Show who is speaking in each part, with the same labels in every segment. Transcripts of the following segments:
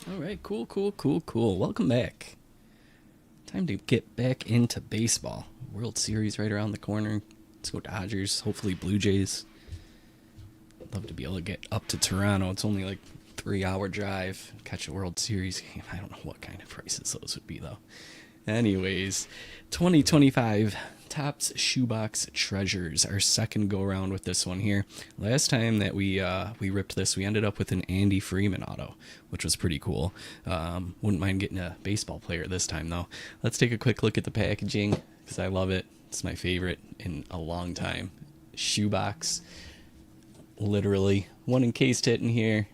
Speaker 1: All right, cool, cool, cool, cool. Welcome back. Time to get back into baseball. World Series right around the corner. Let's go Dodgers. Hopefully Blue Jays. I'd love to be able to get up to Toronto. It's only like 3 hour drive. Catch a World Series game. I don't know what kind of prices those would be though. Anyways, 2025 Topps Shoebox Treasures. Our second go around with this one here. Last time that we ripped this, we ended up with an Andy Freeman auto, which was pretty cool. Wouldn't mind getting a baseball player this time though. Let's take a quick look at the packaging because I love it. It's my favorite in a long time. Shoebox. Literally one encased hit in here.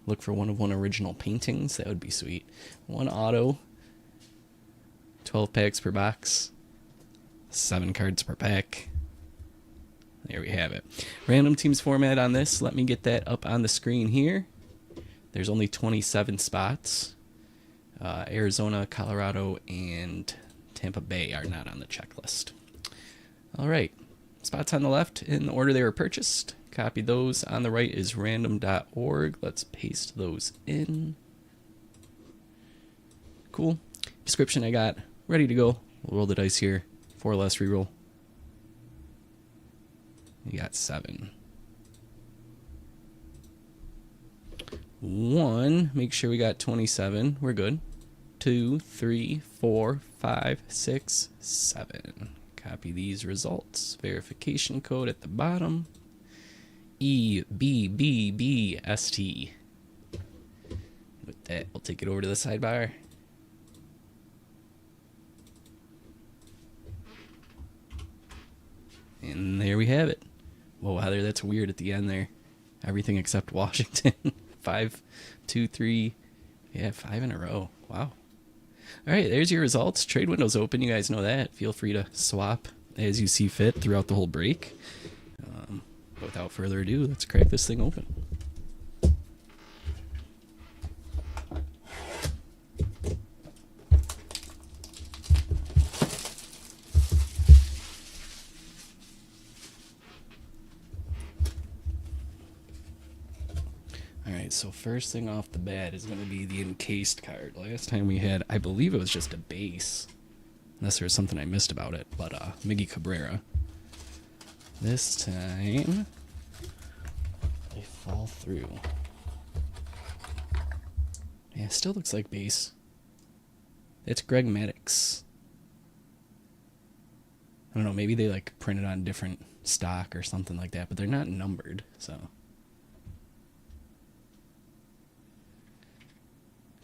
Speaker 1: Look for one of one original paintings. That would be sweet. One auto. 12 packs per box. 7 cards per pack. There we have it. Random teams format on this. Let me get that up on the screen here. There's only 27 spots. Arizona, Colorado, and Tampa Bay are not on the checklist. All right. Spots on the left in the order they were purchased. Copy those. On the right is random.org. Let's paste those in. Cool. Description I got ready to go. We'll roll the dice here. 4 less reroll. You got 7. 1. Make sure we got 27. We're good. 2, 3, 4, 5, 6, 7. Copy these results. Verification code at the bottom. EBBBST. With that, we'll take it over to the sidebar. And there we have it. Whoa, Heather, that's weird at the end there. Everything except Washington. 5, 2, 3. Yeah, 5 in a row. Wow. All right, there's your results. Trade window's open. You guys know that. Feel free to swap as you see fit throughout the whole break. But without further ado, let's crack this thing open. Alright, so first thing off the bat is going to be the encased card. Last time we had, I believe it was just a base. Unless there was something I missed about it. But Miggy Cabrera. This time, they fall through. Yeah, still looks like base. It's Greg Maddux. I don't know, maybe they like printed on different stock or something like that, but they're not numbered, so.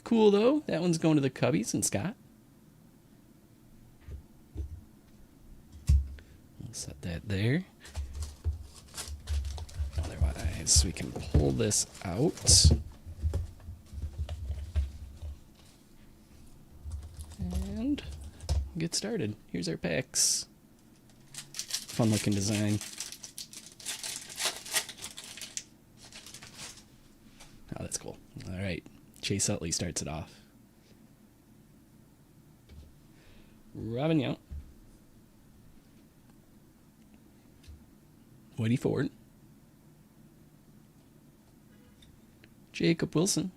Speaker 1: Cool though. That one's going to the Cubbies and Scott. We'll set that there. Otherwise, we can pull this out. And get started. Here's our packs. Fun looking design. Oh, that's cool. All right. Chase Utley starts it off. Robin Yount. Woody Ford. Jacob Wilson.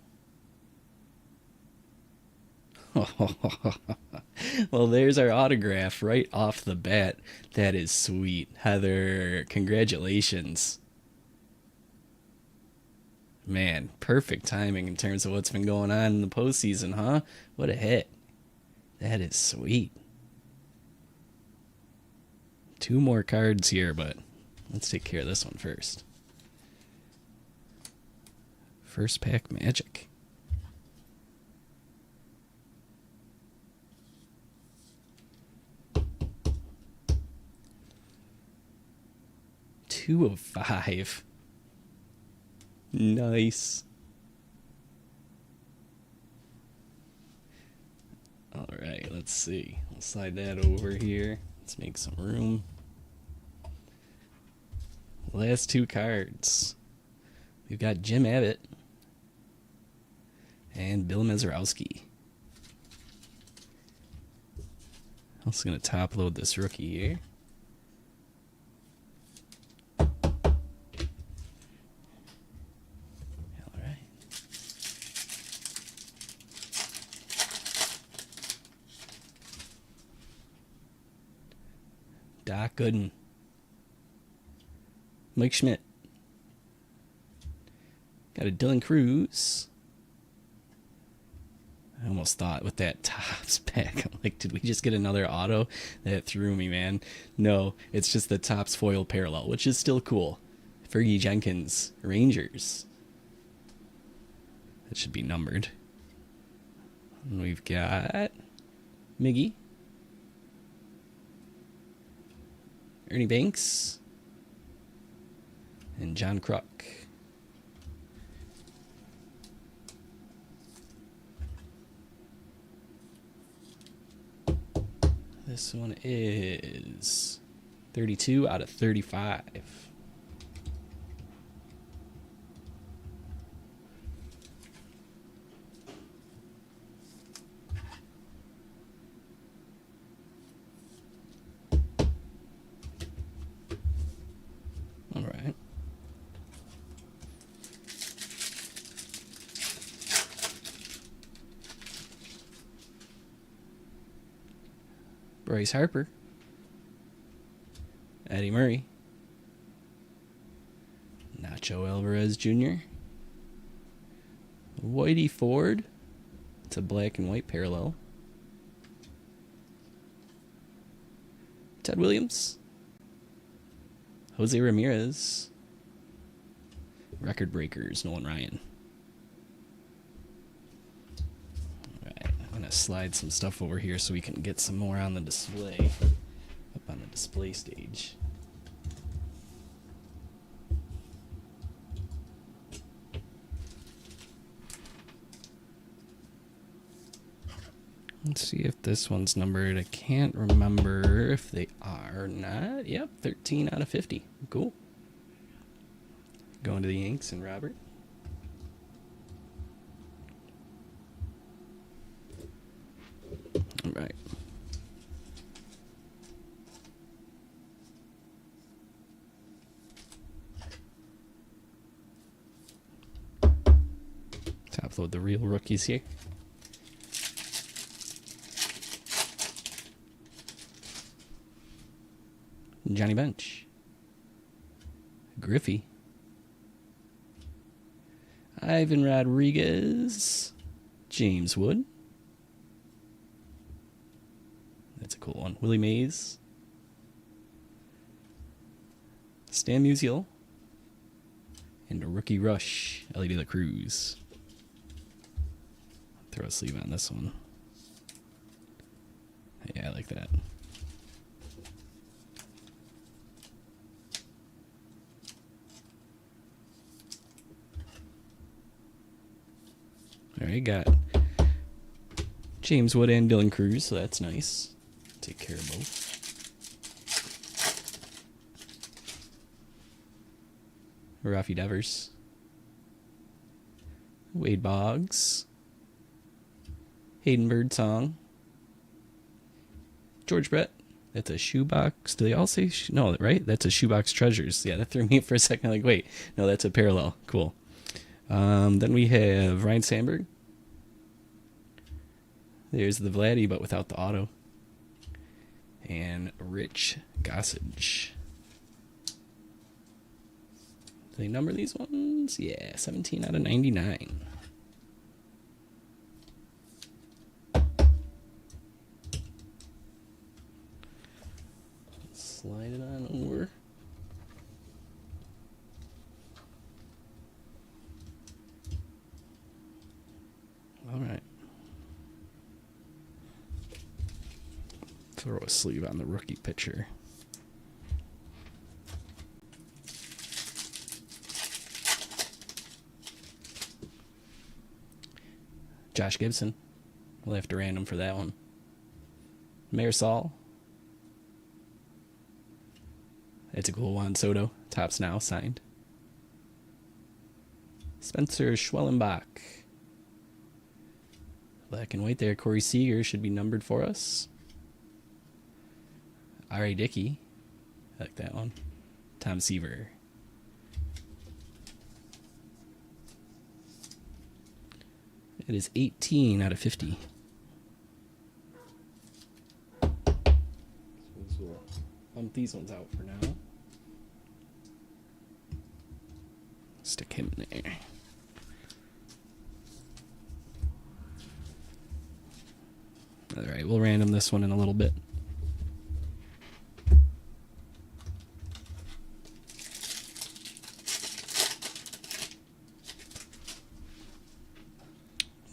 Speaker 1: Well, there's our autograph right off the bat. That is sweet. Heather, congratulations. Man, perfect timing in terms of what's been going on in the postseason, huh? What a hit. That is sweet. 2 more cards here, but let's take care of this one first. First pack magic. Two of 5. Nice. All right, let's see. We'll slide that over here. Let's make some room. Last 2 cards. We've got Jim Abbott and Bill Mazeroski. I'm also going to top load this rookie here. Doc Gooden. Mike Schmidt. Got a Dylan Cruz. I almost thought with that Topps pack, I'm like, did we just get another auto? That threw me, man. No, it's just the Topps foil parallel, which is still cool. Fergie Jenkins, Rangers. That should be numbered. And we've got Miggy. Ernie Banks. And John Kruk. This one is 32 out of 35. All right. Bryce Harper. Eddie Murray. Nacho Alvarez Jr. Whitey Ford. It's a black and white parallel. Ted Williams. Jose Ramirez. Record breakers, Nolan Ryan. Alright, I'm going to slide some stuff over here so we can get some more on the display. Up on the display stage. Let's see if this one's numbered. I can't remember if they are or not. Yep, 13 out of 50. Cool. Going to the Yanks and Robert. All right. Top load the real rookies here. Johnny Bench. Griffey. Ivan Rodriguez. James Wood. That's a cool one. Willie Mays. Stan Musial. And a rookie rush. Ellie De La Cruz. Throw a sleeve on this one. Yeah, I like that. All right, got James Wood and Dylan Cruz, so that's nice. Take care of both. Rafi Devers. Wade Boggs. Hayden Birdsong. George Brett. That's a Shoebox. Do they all say? No, right? That's a Shoebox Treasures. Yeah, that threw me for a second. Like, wait. No, that's a parallel. Cool. Then we have Ryan Sandberg. There's the Vladdy, but without the auto. And Rich Gossage. Do they number these ones? Yeah, 17 out of 99. Slide it on over. All right. Throw a sleeve on the rookie pitcher. Josh Gibson. We'll have to random for that one. Marisol. It's a cool Juan Soto. Topps now signed. Spencer Schwellenbach. Black and white there. Corey Seager should be numbered for us. R.A. Dickey. I like that one. Tom Seaver. It is 18 out of 50. Bump these ones out for now. Stick him there. Alright, we'll random this one in a little bit.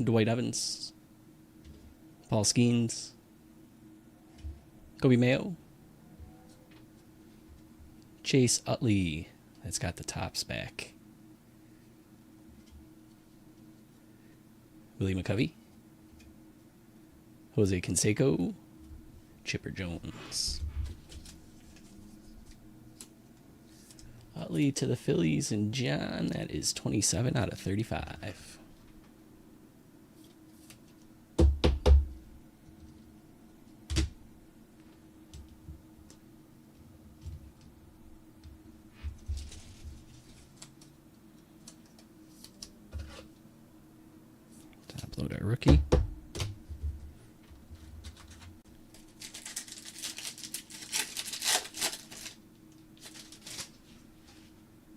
Speaker 1: Dwight Evans, Paul Skeens, Kobe Mayo, Chase Utley, that's got the tops back, Willie McCovey, Jose Canseco, Chipper Jones. Utley to the Phillies, and John, that is 27 out of 35. Upload our rookie.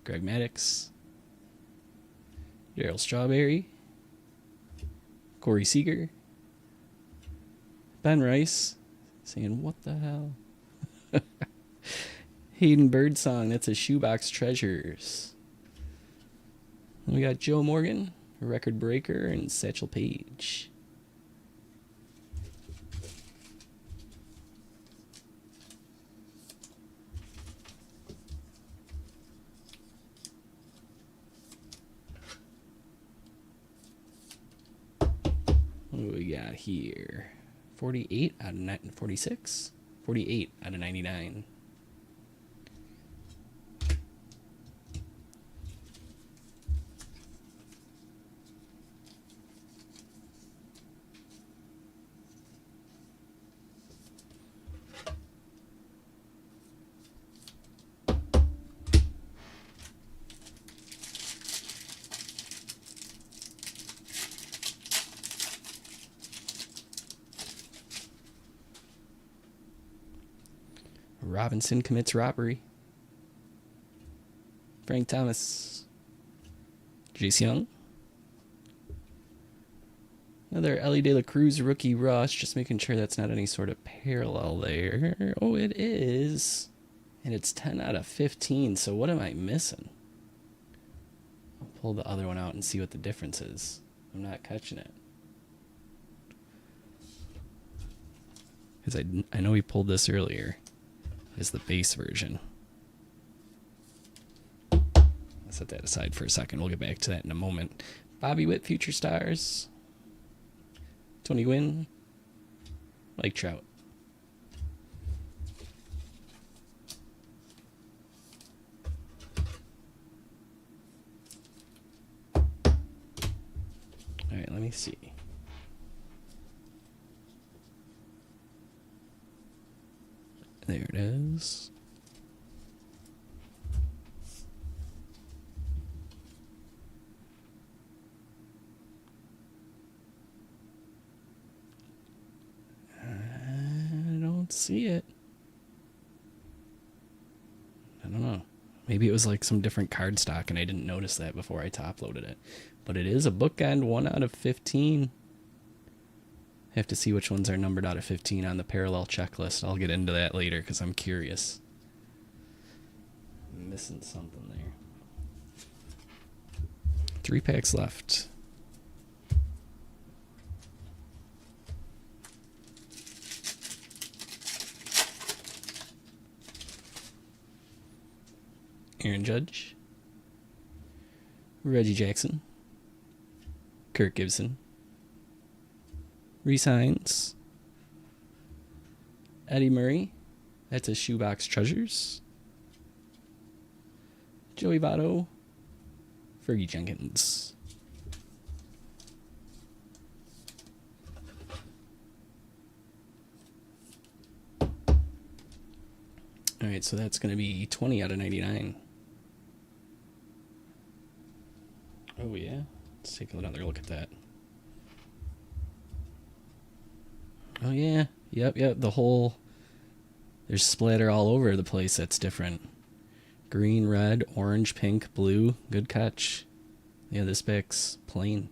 Speaker 1: Greg Maddux, Darryl Strawberry, Corey Seager, Ben Rice, saying, what the hell? Hayden Birdsong, that's a Shoebox Treasures. We got Joe Morgan, Record Breaker, and Satchel Paige. What do we got here? 48 out of 46? 48 out of 99. Robinson commits robbery. Frank Thomas. Jace Young. Another Ellie De La Cruz rookie rush. Just making sure that's not any sort of parallel there. Oh, it is. And it's 10 out of 15. So what am I missing? I'll pull the other one out and see what the difference is. I'm not catching it. Because I know we pulled this earlier. Is the base version. I'll set that aside for a second. We'll get back to that in a moment. Bobby Witt, Future Stars. Tony Gwynn. Mike Trout. All right, let me see. There it is. I don't see it. I don't know. Maybe it was like some different card stock and I didn't notice that before I top loaded it. But it is a bookend 1 out of 15. I have to see which ones are numbered out of 15 on the parallel checklist. I'll get into that later because I'm curious. I'm missing something there. 3 packs left. Aaron Judge. Reggie Jackson. Kirk Gibson. Reese Hines. Eddie Murray. That's a Shoebox Treasures. Joey Votto. Fergie Jenkins. Alright, so that's going to be 20 out of 99. Oh yeah? Let's take another look at that. Oh yeah, yep, the whole There's splatter all over the place that's different. Green, red, orange, pink, blue. Good catch. Yeah, this pack's plain.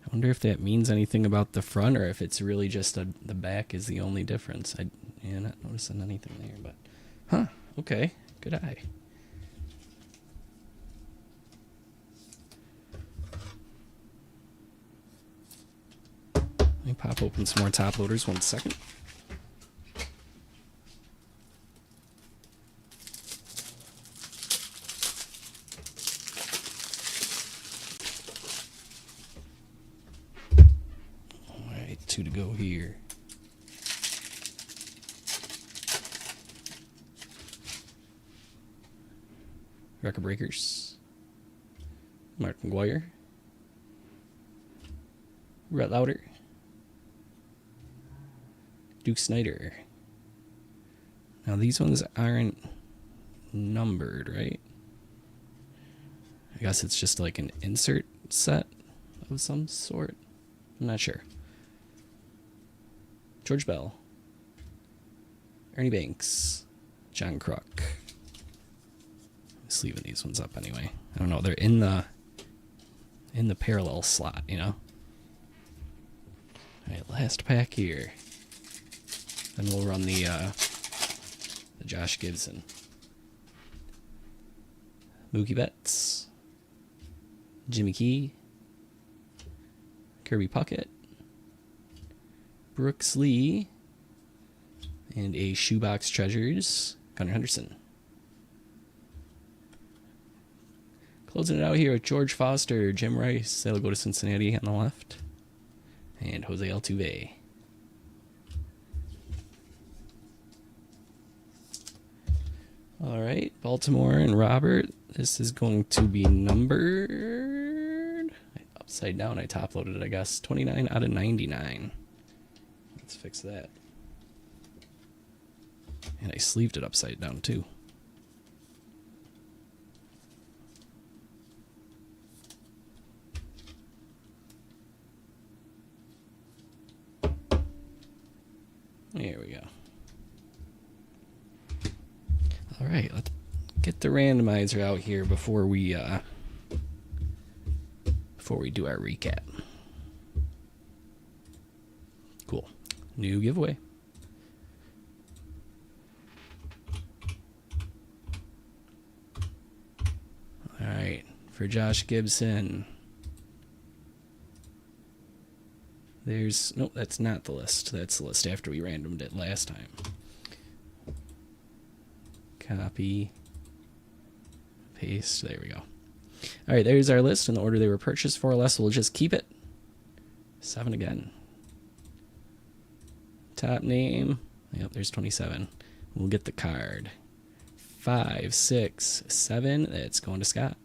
Speaker 1: I wonder if that means anything about the front or if it's really just the back is the only difference. Yeah, not noticing anything there, but... Huh, okay. Good eye. Let me pop open some more top loaders 1 second. Alright, 2 to go here. Record breakers. Mark McGuire. Rhett Lauder. Duke Snyder. Now these ones aren't numbered, right? I guess it's just like an insert set of some sort. I'm not sure. George Bell. Ernie Banks. John Kruk. I'm just leaving these ones up anyway. I don't know. They're in the parallel slot, you know? Alright, last pack here. Then we'll run the Josh Gibson. Mookie Betts. Jimmy Key. Kirby Puckett. Brooks Lee. And a Shoebox Treasures. Gunnar Henderson. Closing it out here with George Foster, Jim Rice. That'll go to Cincinnati on the left. And Jose Altuve. All right, Baltimore and Robert. This is going to be numbered upside down. I top loaded it, I guess. 29 out of 99. Let's fix that. And I sleeved it upside down too. There we go. All right, let's get the randomizer out here before we do our recap. Cool. New giveaway. All right, for Josh Gibson. Nope, that's not the list. That's the list after we randomed it last time. Copy. Paste. There we go. All right, there's our list in the order they were purchased for. Less, we'll just keep it. 7 again. Top name. Yep, there's 27. We'll get the card. 5, 6, 7. That's going to Scott.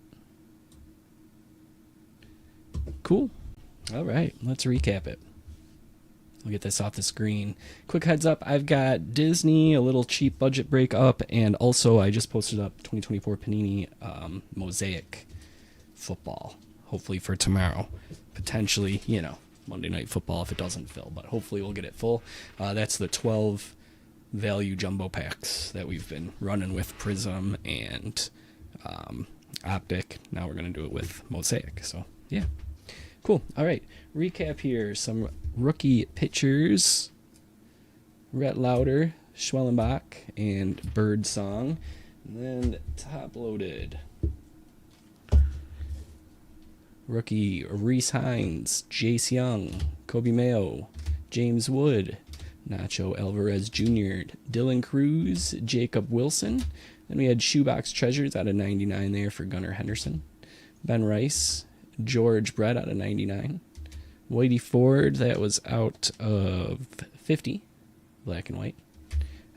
Speaker 1: Cool. All right, let's recap it. I'll get this off the screen. Quick heads up, I've got Disney, a little cheap budget break up, and also I just posted up 2024 Panini Mosaic football, hopefully for tomorrow. Potentially, Monday Night Football if it doesn't fill, but hopefully we'll get it full. That's the 12 value jumbo packs that we've been running with Prism and Optic. Now we're going to do it with Mosaic, so yeah. Cool. All right. Recap here. Some rookie pitchers. Rhett Lauder, Schwellenbach, and Birdsong. And then top loaded. Rookie Reese Hines, Jace Young, Kobe Mayo, James Wood, Nacho Alvarez Jr., Dylan Cruz, Jacob Wilson. Then we had Shoebox Treasures out of 99 there for Gunnar Henderson. Ben Rice, George Brett out of 99. Whitey Ford, that was out of 50, black and white.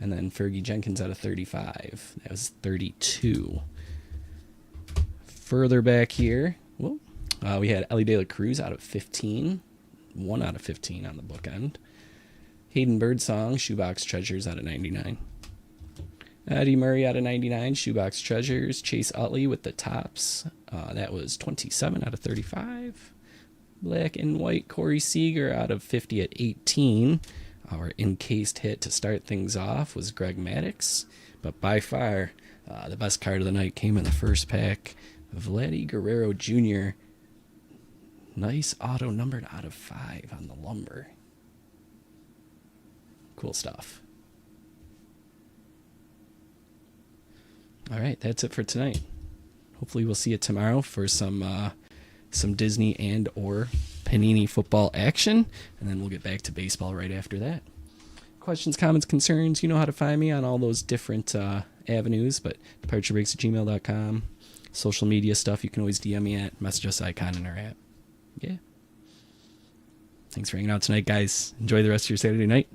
Speaker 1: And then Fergie Jenkins out of 35. That was 32. Further back here, we had Ellie De La Cruz out of 15. 1 out of 15 on the bookend. Hayden Birdsong, Shoebox Treasures out of 99. Eddie Murray out of 99, Shoebox Treasures. Chase Utley with the tops. That was 27 out of 35. Black and white, Corey Seager out of 50 at 18. Our encased hit to start things off was Greg Maddux, but by far the best card of the night came in the first pack. Vladdy Guerrero Jr. Nice auto numbered out of 5 on the lumber. Cool stuff. All right, that's it for tonight. Hopefully we'll see you tomorrow for some Disney and or Panini football action, and then we'll get back to baseball right after that. Questions, comments, concerns, you know how to find me on all those different avenues, but departurebreaks@gmail.com. Social media stuff, you can always DM me at, message us icon in our app. Yeah. Thanks for hanging out tonight, guys. Enjoy the rest of your Saturday night.